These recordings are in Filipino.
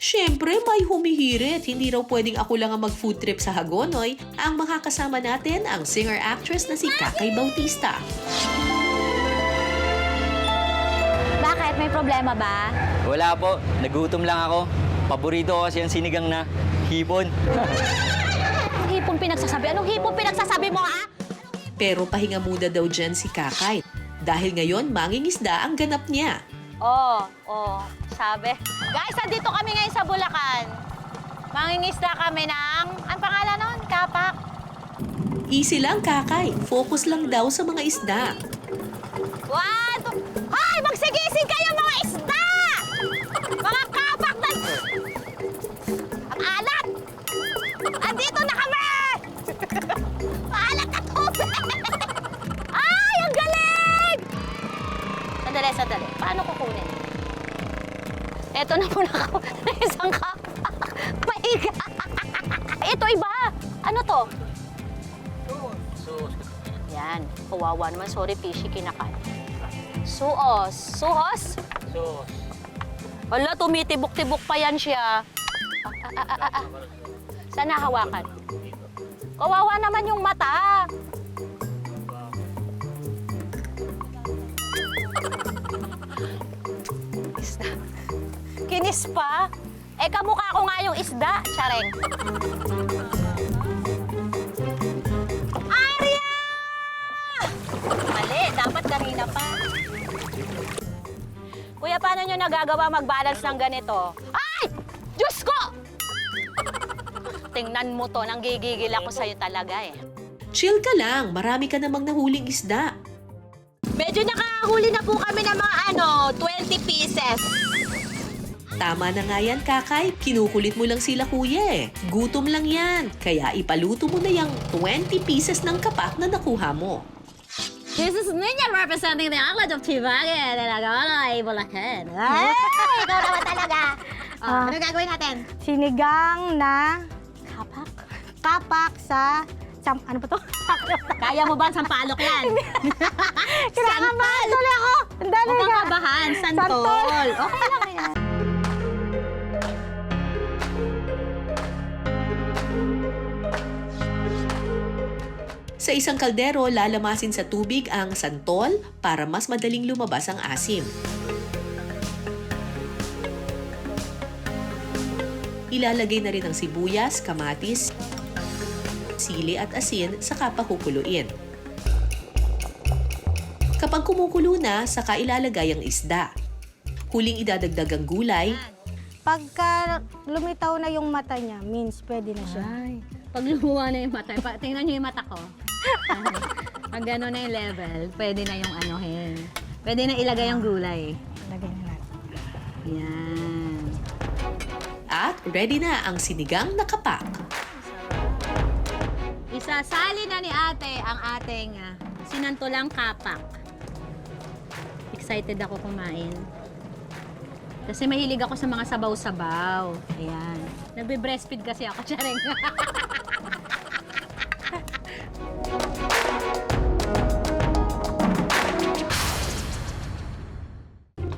Siyempre, may humihirit. Hindi raw pwedeng ako lang ang mag-food trip sa Hagonoy. Ang makakasama natin ang singer-actress na si Kakay Bautista. Bakit? May problema ba? Wala po, nagutom lang ako. Paborito ko kasi yung sinigang na hipon. Anong hipon pinagsasabi? Anong hipon pinagsasabi mo, ha? Pero pahinga muna daw dyan si Kakay. Dahil ngayon, mangingisda ang ganap niya. Sabi. Guys, andito kami ngayon sa Bulacan. Mangingisda kami ng, ang pangalan nun? Kapak. Easy lang, Kakay. Focus lang daw sa mga isda. Hoy! Magsigising kayo, mga isda! Mga kapak na... Ang alat! Andito na kami! Maalat na tubig! Ay, ang galing! Sandali. Paano kukunin? Eto na muna ako. Isang kapak. Maiga. Ito iba. Ano to? Yan. Kawawa naman. Sorry, fishy. Kinakain. Suos. Suhos? Sos. Wala, tumitibok-tibok pa yan siya. Sana hawakan. Kawawa naman yung mata. Isda. Kinis pa? Eh, kamukha ko nga yung isda, Chareng. Arya! Mali, dapat kanina pa. Kuya, paano nyo nagagawa mag-balance ng ganito? Ay! Diyos ko! Tingnan mo to, nanggigigil ako sa'yo talaga eh. Chill ka lang. Marami ka namang nahuling isda. Medyo nakahuli na po kami ng mga 20 pieces. Tama na nga yan, Kakay. Kinukulit mo lang sila, kuya eh. Gutom lang yan. Kaya ipaluto mo na yung 20 pieces ng kapak na nakuha mo. This is Ninya representing the outlet of Tibagan and Hagonoy, Bulacan. Ay! Ikaw naman talaga. Ano gagawin natin? Sinigang na Kapak. kapak sa... ano ba to? Kaya mo ba ang sampalok yan? Kinakabahan tuloy ako! Ang dali Huwag nga. kang kabahan, santol. Santol. Okay lang yan. Sa isang kaldero, lalamasin sa tubig ang santol para mas madaling lumabas ang asim. Ilalagay na rin ang sibuyas, kamatis, sili at asin saka pakukuluin. Kapag kumukulo na, saka ilalagay ang isda. Huling idadagdag ang gulay, Pagka lumitaw na yung mata niya, means pwede na siya. Ay, pag lumuha na yung mata, tingnan niyo yung mata ko. Pag gano'n na yung level, pwede na yung anuhin. Pwede na ilagay yung gulay. Lagyan na natin. Yan. at ready na ang sinigang na kapak. Isasali na ni ate ang ating sinantulang kapak. Excited ako kumain. Kasi mahilig ako sa mga sabaw-sabaw. Ayan. Nagbe-breastfeed kasi ako, Chareng.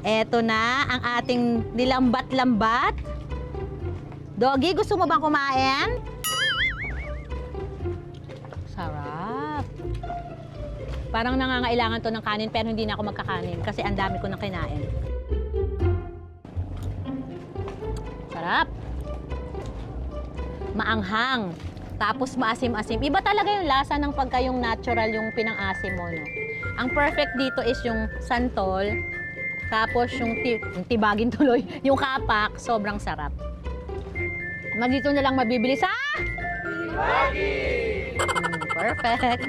Eto na ang ating nilambat-lambat. Doggy, gusto mo bang kumain? Sarap. Parang nangangailangan to ng kanin pero hindi na ako magkakanin kasi ang dami ko nang kinain. Sarap. Maanghang. Tapos maasim-asim. Iba talaga yung lasa ng pagka yung natural yung pinang-asim mo, no? Ang perfect dito is yung santol. Tapos yung tibagin tuloy, yung kapak, sobrang sarap. Dito na lang mabibili sa... Tibagi! Perfect.